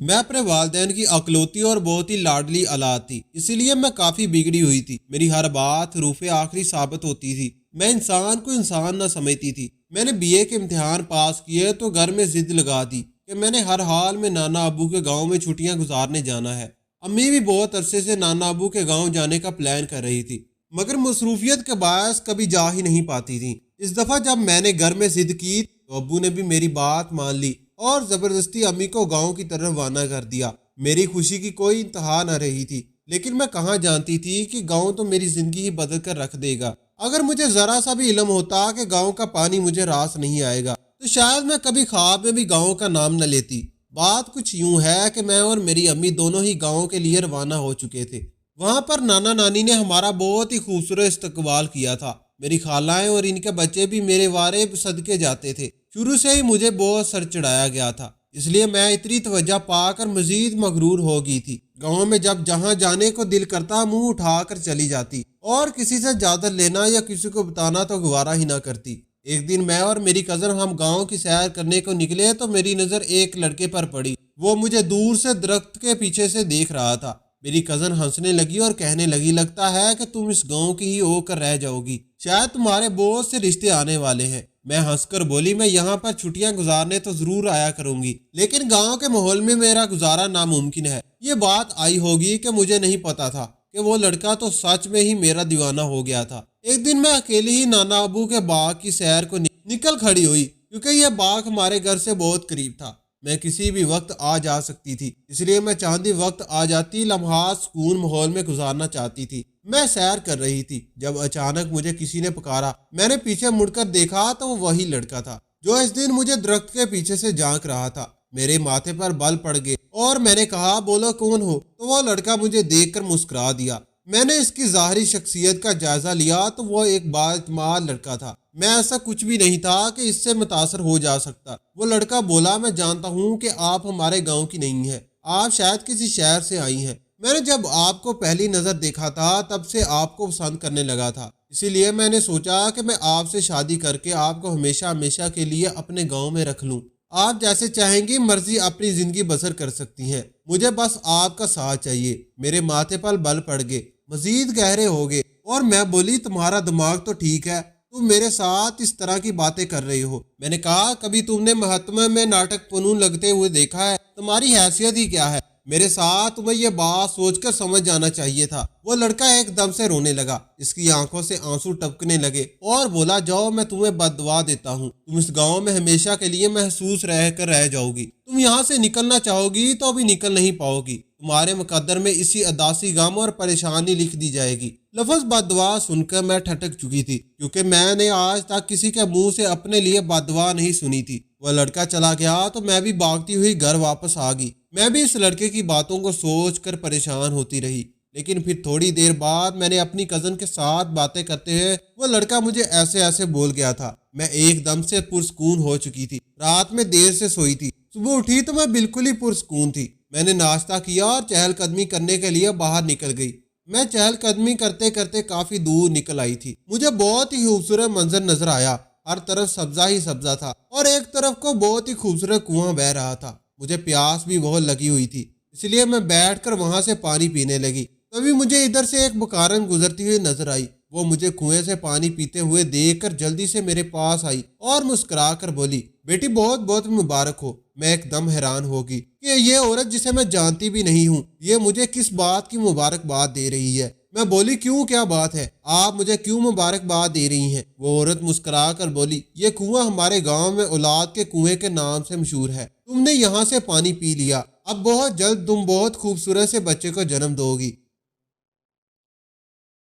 मैं अपने वालिदैन की अकलौती और बहुत ही लाडली औलाद थी, इसीलिए मैं काफ़ी बिगड़ी हुई थी। मेरी हर बात रूफ़े आखिरी साबित होती थी। मैं इंसान को इंसान न समझती थी। मैंने बीए के इम्तिहान पास किए तो घर में ज़िद लगा दी कि मैंने हर हाल में नाना अबू के गांव में छुट्टियां गुजारने जाना है। अम्मी भी बहुत अरसे से नाना अबू के गांव जाने का प्लान कर रही थी, मगर मसरूफियत के बायस कभी जा ही नहीं पाती थी। इस दफ़ा जब मैंने घर में ज़िद की तो अब्बू ने भी मेरी बात मान ली और ज़बरदस्ती अम्मी को गांव की तरफ रवाना कर दिया। मेरी खुशी की कोई इंतहा न रही थी, लेकिन मैं कहाँ जानती थी कि गांव तो मेरी ज़िंदगी ही बदल कर रख देगा। अगर मुझे ज़रा सा भी इल्म होता कि गांव का पानी मुझे रास नहीं आएगा तो शायद मैं कभी ख्वाब में भी गांव का नाम न लेती। बात कुछ यूं है कि मैं और मेरी अम्मी दोनों ही गांव के लिए रवाना हो चुके थे। वहां पर नाना नानी ने हमारा बहुत ही खूबसूरत इस्तकबाल किया था। मेरी खालाएं और इनके बच्चे भी मेरे वारे सदके जाते थे। शुरू से ही मुझे बहुत सर चढ़ाया गया था, इसलिए मैं इतनी तवज्जो पाकर मजीद मगरूर हो गई थी। गांव में जब जहां जाने को दिल करता मुंह उठाकर चली जाती और किसी से इजाजत लेना या किसी को बताना तो गवारा ही ना करती। एक दिन मैं और मेरी कज़न हम गांव की सैर करने को निकले तो मेरी नज़र एक लड़के पर पड़ी। वो मुझे दूर से दरख्त के पीछे से देख रहा था। मेरी कज़न हंसने लगी और कहने लगी, लगता है कि तुम इस गांव की ही होकर रह जाओगी, शायद तुम्हारे बहुत से रिश्ते आने वाले हैं। मैं हंसकर बोली, मैं यहाँ पर छुट्टियां गुजारने तो जरूर आया करूंगी, लेकिन गांव के माहौल में मेरा गुजारा नामुमकिन है। ये बात आई होगी कि मुझे नहीं पता था कि वो लड़का तो सच में ही मेरा दीवाना हो गया था। एक दिन मैं अकेली ही नाना अबू के बाग की सैर को निकल खड़ी हुई, क्योंकि यह बाग हमारे घर से बहुत करीब था। मैं किसी भी वक्त आ जा सकती थी, इसलिए मैं चांदी वक्त आ जाती लम्हात सुकून माहौल में गुजारना चाहती थी। मैं सैर कर रही थी जब अचानक मुझे किसी ने पुकारा। मैंने पीछे मुड़कर देखा तो वो वही लड़का था जो इस दिन मुझे दरख्त के पीछे से झांक रहा था। मेरे माथे पर बल पड़ गए और मैंने कहा, बोलो कौन हो? तो वो लड़का मुझे देखकर मुस्कुरा दिया। मैंने इसकी ज़ाहरी शख्सियत का जायजा लिया तो वो एक बाएतमाद लड़का था। मैं ऐसा कुछ भी नहीं था कि इससे मुतासर हो जा सकता। वो लड़का बोला, मैं जानता हूँ कि आप हमारे गांव की नहीं है, आप शायद किसी शहर से आई हैं। मैंने जब आपको पहली नज़र देखा था तब से आपको पसंद करने लगा था, इसीलिए मैंने सोचा कि मैं आपसे शादी करके आपको हमेशा हमेशा के लिए अपने गांव में रख लूं। आप जैसे चाहेंगी मर्जी अपनी ज़िंदगी बसर कर सकती हैं, मुझे बस आपका साथ चाहिए। मेरे माथे पर बल पड़ गए, मजीद गहरे हो गए और मैं बोली, तुम्हारा दिमाग तो ठीक है, तुम मेरे साथ इस तरह की बातें कर रही हो। मैंने कहा, कभी तुमने महात्मा में नाटक फनून लगते हुए देखा है? तुम्हारी हैसियत ही क्या है? मेरे साथ तुम्हें यह बात सोचकर समझ जाना चाहिए था। वो लड़का एकदम से रोने लगा, इसकी आंखों से आंसू टपकने लगे और बोला, जाओ मैं तुम्हें बददुआ देता हूँ, तुम इस गांव में हमेशा के लिए महसूस रह कर रह जाओगी। तुम यहाँ से निकलना चाहोगी तो अभी निकल नहीं पाओगी, तुम्हारे मुकद्दर में इसी अदासी गम और परेशानी लिख दी जाएगी। लफ्ज बददुआ सुनकर मैं ठटक चुकी थी, क्योंकि मैंने आज तक किसी के मुंह से अपने लिए बददुआ नहीं सुनी थी। वह लड़का चला गया तो मैं भी भागती हुई घर वापस आ गई। मैं भी इस लड़के की बातों को सोचकर परेशान होती रही, लेकिन फिर थोड़ी देर बाद मैंने अपनी कज़न के साथ बातें करते हुए वो लड़का मुझे ऐसे ऐसे बोल गया था। मैं एकदम से पुरसकून हो चुकी थी। रात में देर से सोई थी, सुबह उठी तो मैं बिल्कुल ही पुरसकून थी। मैंने नाश्ता किया और चहलकदमी करने के लिए बाहर निकल गई। मैं चहलकदमी करते करते काफी दूर निकल आई थी। मुझे बहुत ही खूबसूरत मंजर नजर आया। हर तरफ सब्जा ही सब्जा था और एक तरफ को बहुत ही खूबसूरत कुआं बह रहा था। मुझे प्यास भी बहुत लगी हुई थी, इसलिए मैं बैठकर वहां से पानी पीने लगी। तभी मुझे इधर से एक बुकारन गुजरती हुई नजर आई। वो मुझे कुएं से पानी पीते हुए देखकर जल्दी से मेरे पास आई और मुस्कुरा कर बोली, बेटी बहुत बहुत मुबारक हो। मैं एकदम हैरान हो गई कि ये औरत जिसे मैं जानती भी नहीं हूँ, ये मुझे किस बात की मुबारकबाद दे रही है। मैं बोली, क्यों, क्या बात है, आप मुझे क्यों मुबारकबाद दे रही हैं? वो औरत मुस्कुरा कर बोली, ये कुआं हमारे गांव में औलाद के कुएं के नाम से मशहूर है। तुमने यहाँ से पानी पी लिया, अब बहुत जल्द तुम बहुत खूबसूरत से बच्चे को जन्म दोगी।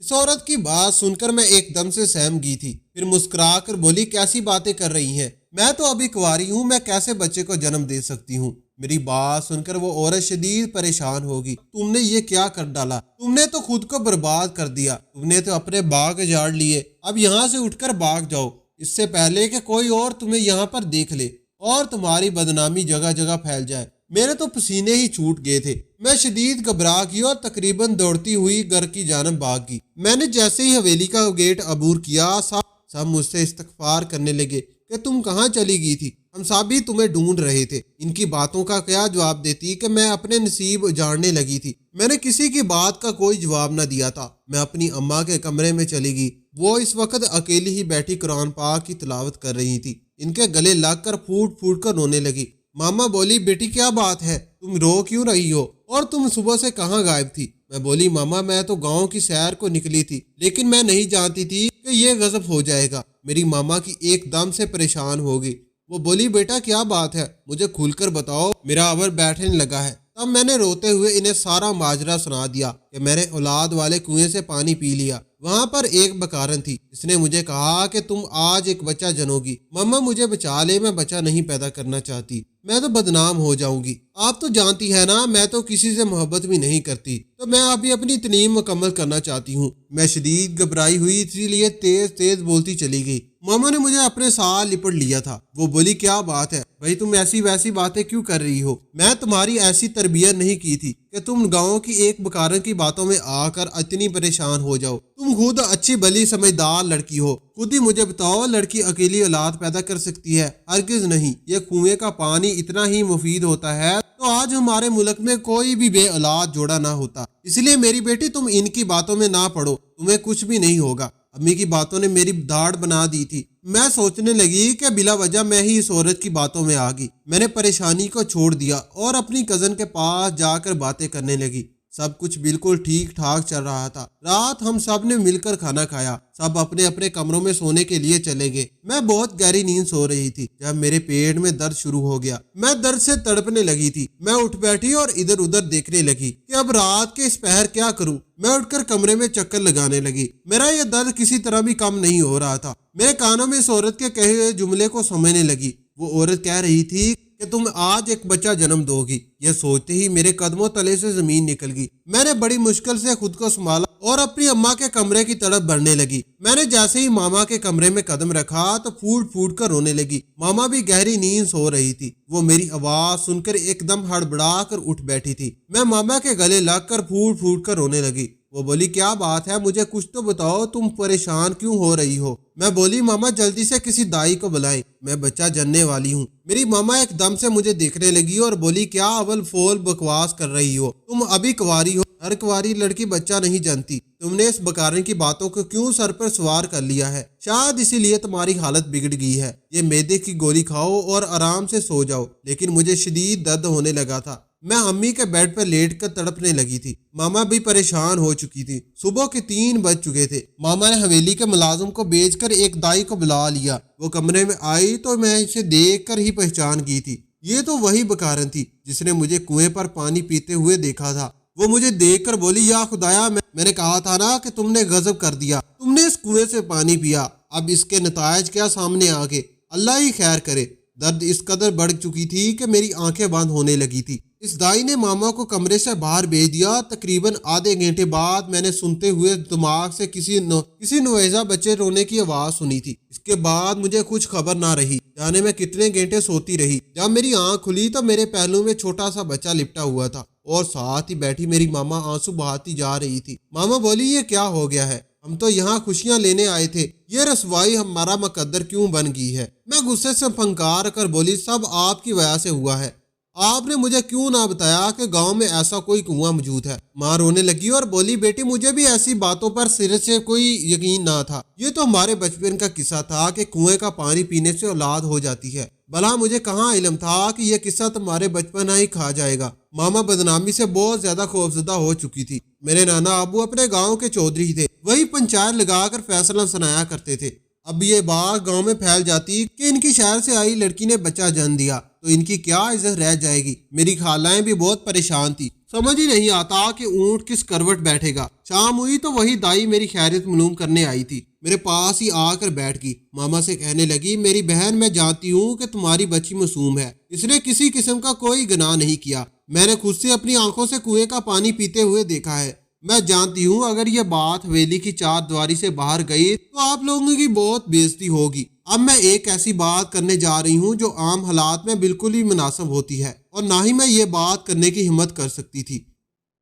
इस औरत की बात सुनकर मैं एकदम से सहम गई थी। फिर मुस्कुरा कर बोली, कैसी बातें कर रही हैं? मैं तो अभी कुंवारी हूँ, मैं कैसे बच्चे को जन्म दे सकती हूँ? मेरी बात सुनकर वो औरत शदीद परेशान होगी। तुमने ये क्या कर डाला? तुमने तो खुद को बर्बाद कर दिया, तुमने तो अपने बाग उजाड़ लिए। अब यहाँ से उठकर भाग जाओ, इससे पहले कि कोई और तुम्हें यहाँ पर देख ले और तुम्हारी बदनामी जगह जगह फैल जाए। मेरे तो पसीने ही छूट गए थे। मैं शदीद घबरा गई और तकरीबन दौड़ती हुई घर की जानब भाग गई। मैंने जैसे ही हवेली का गेट अबूर किया, सब मुझसे इस्तगफार करने लगे कि तुम कहाँ चली गई थी, ہم سب بھی تمہیں ڈھونڈ رہے تھے۔ ان کی باتوں کا کیا جواب دیتی کہ میں اپنے نصیب اجاڑنے لگی تھی۔ میں نے کسی کی بات کا کوئی جواب نہ دیا تھا۔ میں اپنی اماں کے کمرے میں چلی گئی۔ وہ اس وقت اکیلی ہی بیٹھی قرآن پاک کی تلاوت کر رہی تھی۔ ان کے گلے لگ کر پھوٹ پھوٹ کر رونے لگی۔ ماما بولی، بیٹی کیا بات ہے، تم رو کیوں رہی ہو، اور تم صبح سے کہاں غائب تھی؟ میں بولی، ماما میں تو گاؤں کی سیر کو نکلی تھی، لیکن میں نہیں جانتی تھی کہ یہ غضب ہو جائے گا۔ میری ماما کی ایک دم سے پریشان ہو گئی۔ وہ بولی، بیٹا کیا بات ہے، مجھے کھل کر بتاؤ، میرا ابر بیٹھنے لگا ہے۔ تب میں نے روتے ہوئے انہیں سارا ماجرا سنا دیا کہ میں نے اولاد والے کنویں سے پانی پی لیا۔ وہاں پر ایک بکارن تھی، اس نے مجھے کہا کہ تم آج ایک بچہ جنو گی، ماما مجھے بچا لے، میں بچہ نہیں پیدا کرنا چاہتی، میں تو بدنام ہو جاؤں گی۔ آپ تو جانتی ہے نا میں تو کسی سے محبت بھی نہیں کرتی، تو میں ابھی اپنی تعلیم مکمل کرنا چاہتی ہوں۔ میں شدید گھبرائی ہوئی، اسی لیے تیز تیز بولتی چلی گئی۔ ماما نے مجھے اپنے ساتھ لپٹ لیا تھا۔ وہ بولی، کیا بات ہے بھائی، تم ایسی ویسی باتیں کیوں کر رہی ہو؟ میں تمہاری ایسی تربیت نہیں کی تھی کہ تم گاؤں کی ایک بکارن کی باتوں میں آ کر اتنی پریشان ہو جاؤ۔ تم خود اچھی بلی سمجھدار لڑکی ہو، خود ہی مجھے بتاؤ، لڑکی اکیلی اولاد پیدا کر سکتی ہے؟ ہرگز نہیں۔ یہ کنویں کا پانی اتنا ہی مفید ہوتا ہے تو آج ہمارے ملک میں کوئی بھی بے اولاد جوڑا نہ ہوتا۔ اس لیے میری بیٹی تم ان کی باتوں میں نہ پڑو، تمہیں کچھ بھی نہیں ہوگا۔ امی کی باتوں نے میری داڑھ بنا دی تھی۔ میں سوچنے لگی کہ بلا وجہ میں ہی اس عورت کی باتوں میں آ گئی۔ میں نے پریشانی کو چھوڑ دیا اور اپنی کزن کے پاس جا کر باتیں کرنے لگی۔ سب کچھ بالکل ٹھیک ٹھاک چل رہا تھا۔ رات ہم سب نے مل کر کھانا کھایا، سب اپنے اپنے کمروں میں سونے کے لیے چلے گئے۔ میں بہت گہری نیند سو رہی تھی جب میرے پیٹ میں درد شروع ہو گیا۔ میں درد سے تڑپنے لگی تھی۔ میں اٹھ بیٹھی اور ادھر ادھر دیکھنے لگی کہ اب رات کے اس پہر کیا کروں۔ میں اٹھ کر کمرے میں چکر لگانے لگی۔ میرا یہ درد کسی طرح بھی کم نہیں ہو رہا تھا۔ میرے کانوں میں اس عورت کے کہے ہوئے جملے کو سمجھنے لگی۔ وہ عورت کہہ رہی تھی کہ تم آج ایک بچہ جنم دو گی۔ یہ سوچتے ہی میرے قدموں تلے سے زمین نکل گئی۔ میں نے بڑی مشکل سے خود کو سنبھالا اور اپنی اماں کے کمرے کی طرف بڑھنے لگی۔ میں نے جیسے ہی ماما کے کمرے میں قدم رکھا تو پھوٹ پھوٹ کر رونے لگی۔ ماما بھی گہری نیند سو رہی تھی۔ وہ میری آواز سن کر ایک دم ہڑبڑا کر اٹھ بیٹھی تھی۔ میں ماما کے گلے لگ کر پھوٹ پھوٹ کر رونے لگی۔ وہ بولی، کیا بات ہے، مجھے کچھ تو بتاؤ، تم پریشان کیوں ہو رہی ہو؟ میں بولی، ماما جلدی سے کسی دائی کو بلائیں، میں بچہ جننے والی ہوں۔ میری ماما ایک دم سے مجھے دیکھنے لگی اور بولی، کیا اول فول بکواس کر رہی ہو؟ تم ابھی کنواری ہو، ہر کنواری لڑکی بچہ نہیں جنتی۔ تم نے اس بکارن کی باتوں کو کیوں سر پر سوار کر لیا ہے؟ شاید اسی لیے تمہاری حالت بگڑ گئی ہے۔ یہ معدے کی گولی کھاؤ اور آرام سے سو جاؤ۔ لیکن مجھے شدید درد ہونے لگا تھا۔ میں امی کے بیڈ پر لیٹ کر تڑپنے لگی تھی۔ ماما بھی پریشان ہو چکی تھی۔ صبح کے 3 بج چکے تھے۔ ماما نے حویلی کے ملازم کو بھیج کر ایک دائی کو بلا لیا۔ وہ کمرے میں آئی تو میں اسے دیکھ کر ہی پہچان گئی تھی۔ یہ تو وہی بکارن تھی جس نے مجھے کنویں پر پانی پیتے ہوئے دیکھا تھا۔ وہ مجھے دیکھ کر بولی، یا خدایا، میں نے کہا تھا نا کہ تم نے غضب کر دیا، تم نے اس کنویں سے پانی پیا، اب اس کے نتائج کیا سامنے آ گئے، اللہ ہی خیر کرے۔ درد اس قدر بڑھ چکی تھی کہ میری آنکھیں بند ہونے لگی تھی۔ اس دائی نے ماما کو کمرے سے باہر بھیج دیا۔ تقریباً آدھے گھنٹے بعد میں نے سنتے ہوئے دماغ سے کسی نویزہ بچے رونے کی آواز سنی تھی۔ اس کے بعد مجھے کچھ خبر نہ رہی، جانے میں کتنے گھنٹے سوتی رہی۔ جب میری آنکھ کھلی تو میرے پہلو میں چھوٹا سا بچہ لپٹا ہوا تھا اور ساتھ ہی بیٹھی میری ماما آنسو بہاتی جا رہی تھی۔ ماما بولی، یہ کیا ہو گیا ہے؟ ہم تو یہاں خوشیاں لینے آئے تھے، یہ رسوائی ہمارا مقدر کیوں بن گئی ہے؟ میں غصے سے پھنکار کر بولی، سب آپ کی وجہ سے ہوا ہے۔ آپ نے مجھے کیوں نہ بتایا کہ گاؤں میں ایسا کوئی کنواں موجود ہے؟ ماں رونے لگی اور بولی، بیٹی مجھے بھی ایسی باتوں پر سر سے کوئی یقین نہ تھا۔ یہ تو ہمارے بچپن کا قصہ تھا کہ کنویں کا پانی پینے سے اولاد ہو جاتی ہے۔ بھلا مجھے کہاں علم تھا کہ یہ قصہ تمہارے بچپن ہی کھا جائے گا۔ ماما بدنامی سے بہت زیادہ خوفزدہ ہو چکی تھی۔ میرے نانا ابو اپنے گاؤں کے چودھری تھے، وہی پنچایت لگا کر فیصلہ سنایا کرتے تھے۔ اب یہ بات گاؤں میں پھیل جاتی کہ ان کی شہر سے آئی لڑکی نے بچہ جن دیا تو ان کی کیا عزت رہ جائے گی۔ میری خالائیں بھی بہت پریشان تھی، سمجھ ہی نہیں آتا کہ اونٹ کس کروٹ بیٹھے گا۔ شام ہوئی تو وہی دائی میری خیریت معلوم کرنے آئی تھی، میرے پاس ہی آ کر بیٹھ گئی۔ ماما سے کہنے لگی، میری بہن، میں جانتی ہوں کہ تمہاری بچی معصوم ہے، اس نے کسی قسم کا کوئی گناہ نہیں کیا۔ میں نے خود سے اپنی آنکھوں سے کنویں کا پانی پیتے ہوئے دیکھا ہے۔ میں جانتی ہوں اگر یہ بات حویلی کی 4 دیواری سے باہر گئی تو آپ لوگوں کی بہت بےعزتی ہوگی۔ اب میں ایک ایسی بات کرنے جا رہی ہوں جو عام حالات میں بالکل ہی مناسب ہوتی ہے، اور نہ ہی میں یہ بات کرنے کی ہمت کر سکتی تھی۔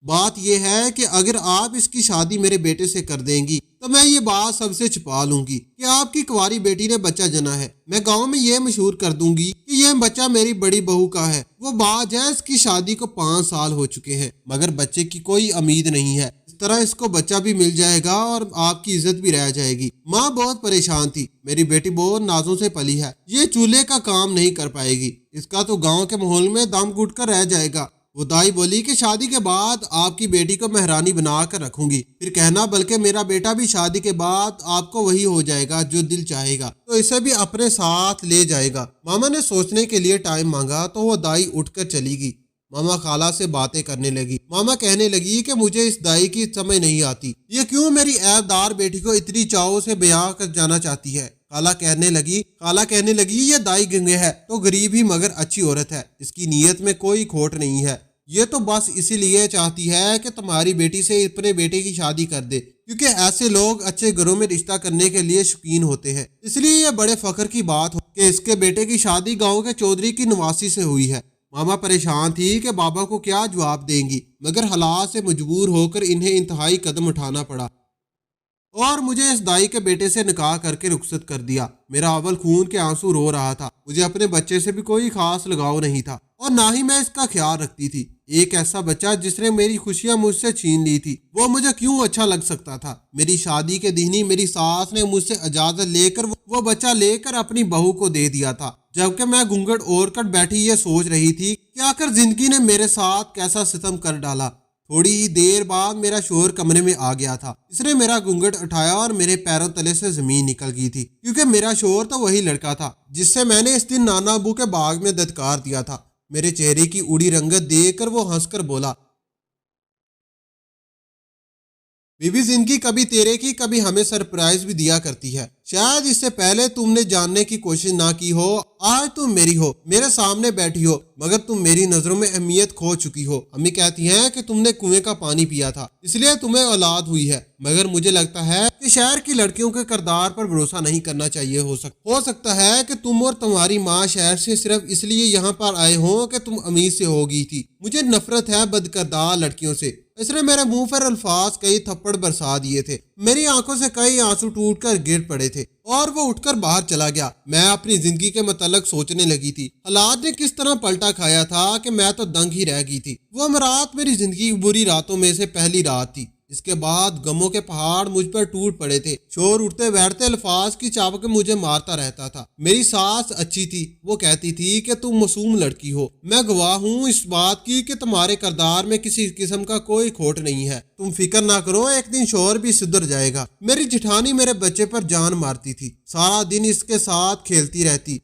بات یہ ہے کہ اگر آپ اس کی شادی میرے بیٹے سے کر دیں گی تو میں یہ بات سب سے چھپا لوں گی کہ آپ کی کنواری بیٹی نے بچہ جنا ہے۔ میں گاؤں میں یہ مشہور کر دوں گی کہ یہ بچہ میری بڑی بہو کا ہے۔ وہ باج ہے، اس کی شادی کو 5 سال ہو چکے ہیں مگر بچے کی کوئی امید نہیں ہے۔ اس طرح اس کو بچہ بھی مل جائے گا اور آپ کی عزت بھی رہ جائے گی۔ ماں بہت پریشان تھی، میری بیٹی بہت نازوں سے پلی ہے، یہ چولہے کا کام نہیں کر پائے گی، اس کا تو گاؤں کے ماحول میں دم گھٹ کر رہ جائے گا۔ وہ دائی بولی کہ شادی کے بعد آپ کی بیٹی کو مہرانی بنا کر رکھوں گی، پھر کہنا بلکہ میرا بیٹا بھی شادی کے بعد آپ کو وہی ہو جائے گا جو دل چاہے گا، تو اسے بھی اپنے ساتھ لے جائے گا۔ ماما نے سوچنے کے لیے ٹائم مانگا تو وہ دائی اٹھ کر چلی گئی۔ ماما خالہ سے باتیں کرنے لگی۔ ماما کہنے لگی کہ مجھے اس دائی کی سمجھ نہیں آتی، یہ کیوں میری عیب دار بیٹی کو اتنی چاؤ سے بیاہ کر جانا چاہتی ہے۔ خالہ کہنے لگی یہ دائی گنگے ہے تو غریب ہی مگر اچھی عورت ہے، اس کی نیت میں کوئی کھوٹ نہیں ہے، یہ تو بس اسی لیے چاہتی ہے کہ تمہاری بیٹی سے اپنے بیٹے کی شادی کر دے، کیونکہ ایسے لوگ اچھے گھروں میں رشتہ کرنے کے لیے شوقین ہوتے ہیں، اس لیے یہ بڑے فخر کی بات ہو کہ اس کے بیٹے کی شادی گاؤں کے چودھری کی نواسی سے ہوئی ہے۔ ماما پریشان تھی کہ بابا کو کیا جواب دیں گی، مگر حالات سے مجبور ہو کر انہیں انتہائی قدم اٹھانا پڑا اور مجھے اس دائی کے بیٹے سے نکاح کر کے رخصت کر دیا۔ میرا اول خون کے آنسو رو رہا تھا، مجھے اپنے بچے سے بھی کوئی خاص لگاؤ نہیں تھا اور نہ ہی میں اس کا خیال رکھتی تھی۔ ایک ایسا بچہ جس نے میری خوشیاں مجھ سے چھین لی تھی، وہ مجھے کیوں اچھا لگ سکتا تھا۔ میری شادی کے دن ہی میری ساس نے مجھ سے اجازت لے کر وہ بچہ لے کر اپنی بہو کو دے دیا تھا، جبکہ میں گھونگھٹ اوڑھ کر بیٹھی یہ سوچ رہی تھی کہ آخر زندگی نے میرے ساتھ کیسا ستم کر ڈالا۔ تھوڑی ہی دیر بعد میرا شوہر کمرے میں آ گیا تھا، اس نے میرا گھونگھٹ اٹھایا اور میرے پیروں تلے سے زمین نکل گئی تھی، کیونکہ میرا شوہر تو وہی لڑکا تھا جس سے میں نے اس دن نانا ابو کے باغ میں دھتکار دیا تھا۔ میرے چہرے کی اڑی رنگت دیکھ کر وہ ہنس کر بولا، بی بی زندگی کبھی تیرے کی کبھی ہمیں سرپرائز بھی دیا کرتی ہے، شاید اس سے پہلے تم نے جاننے کی کوشش نہ کی ہو، آج تم میری ہو، میرے سامنے بیٹھی ہو، مگر تم میری نظروں میں اہمیت کھو چکی ہو۔ امی کہتی ہیں کہ تم نے کنویں کا پانی پیا تھا اس لیے تمہیں اولاد ہوئی ہے، مگر مجھے لگتا ہے کہ شہر کی لڑکیوں کے کردار پر بھروسہ نہیں کرنا چاہیے۔ ہو سکتا ہے کہ تم اور تمہاری ماں شہر سے صرف اس لیے یہاں پر آئے ہوں کہ تم امیر سے ہو گئی تھی۔ مجھے نفرت ہے بدکردار لڑکیوں سے۔ اس نے میرے منہ پر الفاظ کئی تھپڑ برسا دیے تھے، میری آنکھوں سے کئی آنسو ٹوٹ کر گر پڑے تھے اور وہ اٹھ کر باہر چلا گیا۔ میں اپنی زندگی کے متعلق سوچنے لگی تھی، حالات نے کس طرح پلٹا کھایا تھا کہ میں تو دنگ ہی رہ گئی تھی۔ وہ رات میری زندگی کی بری راتوں میں سے پہلی رات تھی۔ اس کے بعد غموں کے پہاڑ مجھ پر ٹوٹ پڑے تھے، شور اٹھتے بیٹھتے الفاظ کی چابک مجھے مارتا رہتا تھا۔ میری ساس اچھی تھی، وہ کہتی تھی کہ تم معصوم لڑکی ہو، میں گواہ ہوں اس بات کی کہ تمہارے کردار میں کسی قسم کا کوئی کھوٹ نہیں ہے، تم فکر نہ کرو، ایک دن شوہر بھی سدھر جائے گا۔ میری جٹھانی میرے بچے پر جان مارتی تھی، سارا دن اس کے ساتھ کھیلتی رہتی،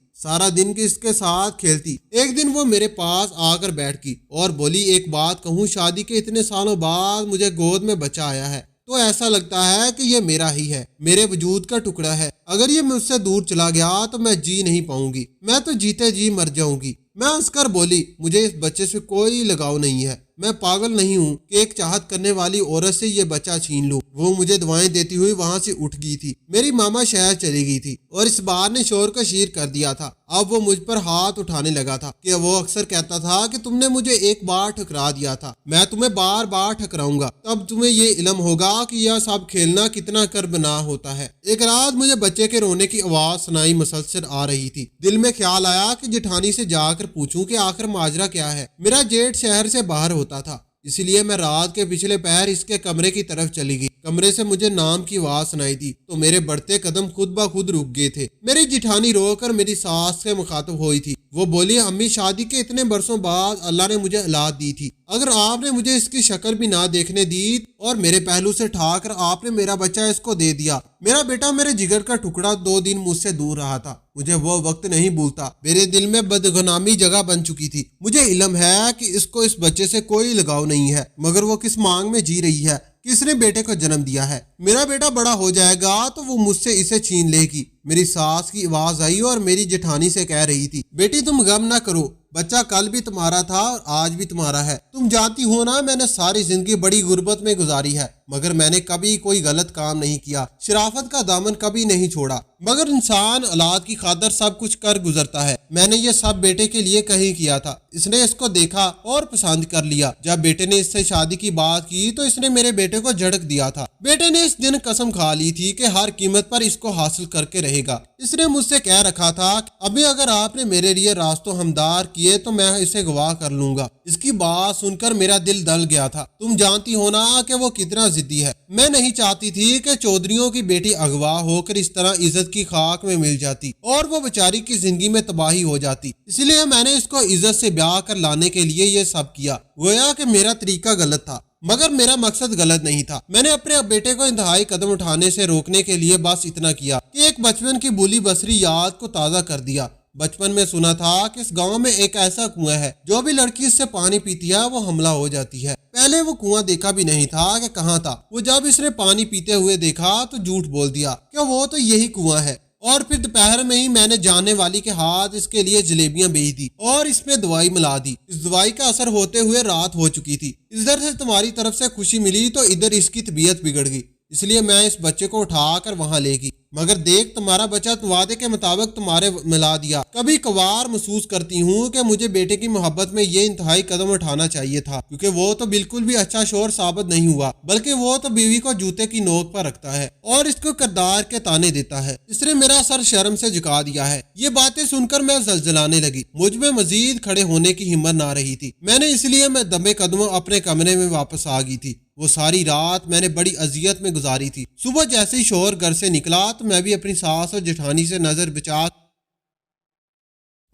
ایک دن وہ میرے پاس آ کر بیٹھ گئی اور بولی، ایک بات کہوں، شادی کے اتنے سالوں بعد مجھے گود میں بچہ آیا ہے تو ایسا لگتا ہے کہ یہ میرا ہی ہے، میرے وجود کا ٹکڑا ہے، اگر یہ مجھ سے دور چلا گیا تو میں جی نہیں پاؤں گی، میں تو جیتے جی مر جاؤں گی۔ میں ہنس کر بولی، مجھے اس بچے سے کوئی لگاؤ نہیں ہے، میں پاگل نہیں ہوں کہ ایک چاہت کرنے والی عورت سے یہ بچہ چھین لوں۔ وہ مجھے دعائیں دیتی ہوئی وہاں سے اٹھ گئی تھی۔ میری ماما شہر چلی گئی تھی اور اس بار نے شوہر کو شیر کر دیا تھا۔ اب وہ مجھ پر ہاتھ اٹھانے لگا تھا کہ وہ اکثر کہتا تھا کہ تم نے مجھے ایک بار ٹھکرا دیا تھا، میں تمہیں بار بار ٹھکراؤں گا، تب تمہیں یہ علم ہوگا کہ یہ سب کھیلنا کتنا کربنا ہوتا ہے۔ ایک رات مجھے بچے کے رونے کی آواز سنائی مسلسل آ رہی تھی۔ دل میں خیال آیا کہ جٹھانی سے جا کر پوچھوں کہ آخر ماجرا کیا ہے۔ میرا جیٹ شہر سے باہر ہوتا تھا، اسی لیے میں رات کے پچھلے پہر اس کے کمرے کی طرف چلی گئی۔ کمرے سے مجھے نام کی آواز سنائی دی تو میرے بڑھتے قدم خود بخود رک گئے تھے۔ میری جٹھانی رو کر میری ساس سے مخاطب ہوئی تھی۔ وہ بولی، امی شادی کے اتنے برسوں بعد اللہ نے مجھے اولاد دی تھی، اگر آپ نے مجھے اس کی شکل بھی نہ دیکھنے دی اور میرے پہلو سے ٹھا کر آپ نے میرا بچہ اس کو دے دیا۔ میرا بیٹا میرے جگر کا ٹکڑا 2 دن مجھ سے دور رہا تھا، مجھے وہ وقت نہیں بھولتا۔ میرے دل میں بدگمانی جگہ بن چکی تھی۔ مجھے علم ہے کہ اس کو اس بچے سے کوئی لگاؤ نہیں ہے، مگر وہ کس مانگ میں جی رہی ہے، کس نے بیٹے کو جنم دیا ہے۔ میرا بیٹا بڑا ہو جائے گا تو وہ مجھ سے اسے چھین لے گی۔ میری ساس کی آواز آئی اور میری جٹھانی سے کہہ رہی تھی، بیٹی تم غم نہ کرو، بچہ کل بھی تمہارا تھا اور آج بھی تمہارا ہے۔ تم جانتی ہو نا میں نے ساری زندگی بڑی غربت میں گزاری ہے، मगर मैंने कभी कोई गलत काम नहीं किया, शराफत का दामन कभी नहीं छोड़ा। मगर इंसान औलाद की खातिर सब कुछ कर गुजरता है। मैंने ये सब बेटे के लिए कहीं किया था। इसने इसको देखा और पसंद कर लिया। जब बेटे ने इससे शादी की बात की तो इसने मेरे बेटे को झड़क दिया था। बेटे ने इस दिन कसम खा ली थी कि हर कीमत पर इसको हासिल करके रहेगा। इसने मुझसे कह रखा था, अभी अगर आपने मेरे लिए रास्तों हमदार किए तो मैं इसे गवाह कर लूंगा। इसकी बात सुनकर मेरा दिल दल गया था। तुम जानती हो ना कि वो कितना जिद्दी है। मैं नहीं चाहती थी कि चौधरियों की बेटी अगवा होकर इस तरह इज्जत की खाक में मिल जाती और वो बेचारी की जिंदगी में तबाही हो जाती। इसलिए मैंने इसको इज्जत से ब्याह कर लाने के लिए ये सब किया। गोया कि मेरा तरीका गलत था, मगर मेरा मकसद गलत नहीं था। मैंने अपने बेटे को इंतहाई कदम उठाने से रोकने के लिए बस इतना किया कि एक बचपन की भूली बसरी याद को ताज़ा कर दिया। बचपन में सुना था कि इस गांव में एक ऐसा कुआं है, जो भी लड़की इससे पानी पीती है वो हमला हो जाती है। पहले वो कुआं देखा भी नहीं था कि कहाँ था। वो जब इसने पानी पीते हुए देखा तो झूठ बोल दिया कि वो तो यही कुआं है। और फिर दोपहर में ही मैंने जानने वाली के हाथ इसके लिए जलेबियां बेच दी और इसमें दवाई मिला दी। इस दवाई का असर होते हुए रात हो चुकी थी। इधर से तुम्हारी तरफ से खुशी मिली तो इधर इसकी तबीयत बिगड़ गई। इसलिए मैं इस बच्चे को उठाकर वहां ले गई। मगर देख, तुम्हारा बच्चा वादे के मुताबिक तुम्हारे मिला दिया। कभी कभार महसूस करती हूँ कि मुझे बेटे की मोहब्बत में ये इंतहाई कदम उठाना चाहिए था, क्योंकि वो तो बिल्कुल भी अच्छा शोर साबित नहीं हुआ, बल्कि वो तो बीवी को जूते की नोक पर रखता है और इसको किरदार के ताने देता है। इसने मेरा सर शर्म से झुका दिया है। ये बातें सुनकर मैं जलजलाने लगी। मुझ में मजीद खड़े होने की हिम्मत ना रही थी। मैंने इसलिए मैं दबे कदमों अपने कमरे में वापस आ गई थी। वो सारी रात मैंने बड़ी अजियत में गुजारी थी। सुबह जैसे ही शोहर घर से निकला तो मैं भी अपनी सास और जेठानी से नजर बचा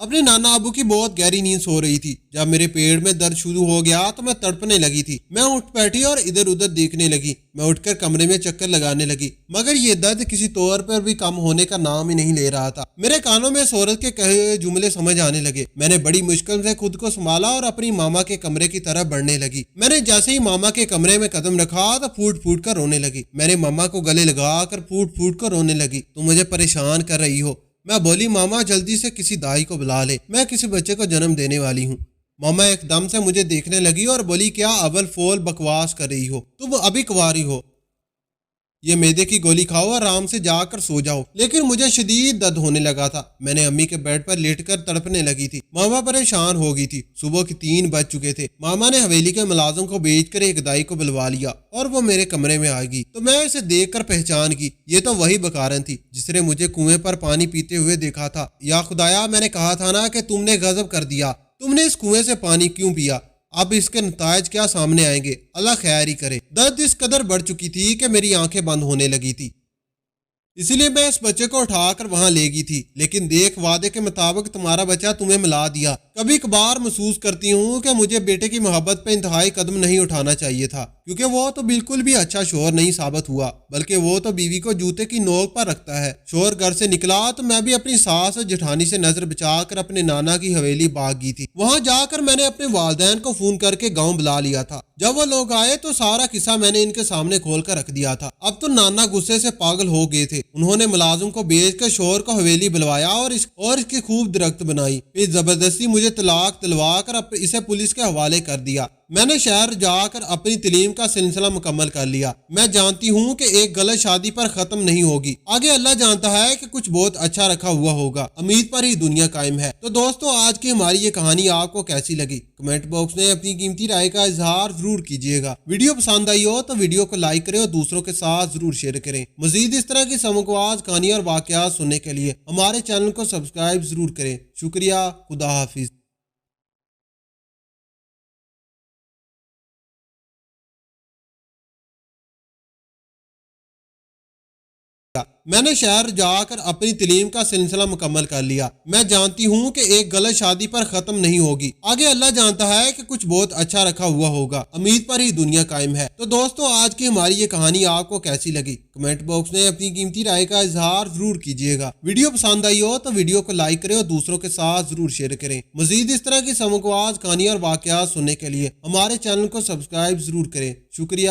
अपने नाना अबू की बहुत गहरी नींद सो रही थी। जब मेरे पेट में दर्द शुरू हो गया तो मैं तड़पने लगी थी। मैं उठ बैठी और इधर उधर देखने लगी। मैं उठकर कमरे में चक्कर लगाने लगी, मगर ये दर्द किसी तौर पर भी कम होने का नाम ही नहीं ले रहा था। मेरे कानों में औरत के कहे हुए जुमले समझ आने लगे। मैंने बड़ी मुश्किल से खुद को संभाला और अपनी मामा के कमरे की तरफ बढ़ने लगी। मैंने जैसे ही मामा के कमरे में कदम रखा तो फूट फूट कर रोने लगी। मैंने मामा को गले लगा कर फूट फूट कर रोने लगी। तुम मुझे परेशान कर रही हो। मैं बोली, मामा जल्दी से किसी दाई को बुला ले, मैं किसी बच्चे को जन्म देने वाली हूँ। मामा एकदम से मुझे देखने लगी और बोली, क्या अव्वल फोल बकवास कर रही हो, तुम अभी कुंवारी हो, ये मैदे की गोली खाओ और आराम से जाकर सो जाओ। लेकिन मुझे शदीद दर्द होने लगा था। मैंने अम्मी के बेड पर लेटकर तड़पने लगी थी। मामा परेशान हो गई थी। सुबह के 3 बज चुके थे। मामा ने हवेली के मुलाजिम को भेजकर एक दाई को बुलवा लिया और वो मेरे कमरे में आ गई तो मैं इसे देखकर पहचान की। ये तो वही बकारन थी जिसने मुझे कुएं पर पानी पीते हुए देखा था। या खुदाया, मैंने कहा था ना कि तुमने गजब कर दिया। तुमने इस कुएं से पानी क्यों पिया? अब इसके नतायज क्या सामने आएंगे, अल्लाह खैर ही करे। दर्द इस कदर बढ़ चुकी थी कि मेरी आंखें बंद होने लगी थी। इसलिए मैं इस बच्चे को उठाकर वहां ले गई थी। लेकिन देख, वादे के मुताबिक तुम्हारा बच्चा तुम्हें मिला दिया। कभी कभार महसूस करती हूँ कि मुझे बेटे की मोहब्बत पे इंतहाई कदम नहीं उठाना चाहिए था, क्योंकि वो तो बिल्कुल भी अच्छा शोहर नहीं साबित हुआ, बल्कि वो तो बीवी को जूते की नोक पर रखता है। शोहर घर से निकला तो मैं भी अपनी सास और जेठानी से नजर बचाकर अपने नाना की हवेली भाग गई थी। वहां जाकर मैंने अपने वालिदैन को फोन करके गाँव बुला लिया था। जब वो लोग आए तो सारा किस्सा मैंने इनके सामने खोल कर रख दिया था। अब तो नाना गुस्से से पागल हो गए थे। उन्होंने मुलाजिम को भेजकर शोहर को हवेली बुलवाया और इसकी खूब दरख्त बनाई। फिर जबरदस्ती मुझे तलाक दिलवा कर इसे पुलिस के हवाले कर दिया। मैंने शहर जाकर अपनी तालीम का सिलसिला मुकम्मल कर लिया। मैं जानती हूँ कि एक गलत शादी पर खत्म नहीं होगी। आगे अल्लाह जानता है कि कुछ बहुत अच्छा रखा हुआ होगा। उम्मीद पर ही दुनिया कायम है। तो दोस्तों, आज की हमारी ये कहानी आपको कैसी लगी? कमेंट बॉक्स में अपनी कीमती राय का इजहार जरूर कीजिएगा। वीडियो पसंद आई हो तो वीडियो को लाइक करें और दूसरों के साथ जरूर शेयर करें। मजीद इस तरह की समगवाज कहानी और वाकयात सुनने के लिए हमारे चैनल को सब्सक्राइब जरूर करें। शुक्रिया। खुदा हाफिज। मैंने शहर जाकर अपनी तालीम का सिलसिला मुकम्मल कर लिया। मैं जानती हूँ कि एक गलत शादी पर खत्म नहीं होगी। आगे अल्लाह जानता है कि कुछ बहुत अच्छा रखा हुआ होगा। उम्मीद पर ही दुनिया कायम है। तो दोस्तों, आज की हमारी ये कहानी आपको कैसी लगी? कमेंट बॉक्स में अपनी कीमती राय का इजहार जरूर कीजिएगा। वीडियो पसंद आई हो तो वीडियो को लाइक करें और दूसरों के साथ जरूर शेयर करें। मजीद इस तरह की समगवाज कहानी और वाकयात सुनने के लिए हमारे चैनल को सब्सक्राइब जरूर करें। शुक्रिया।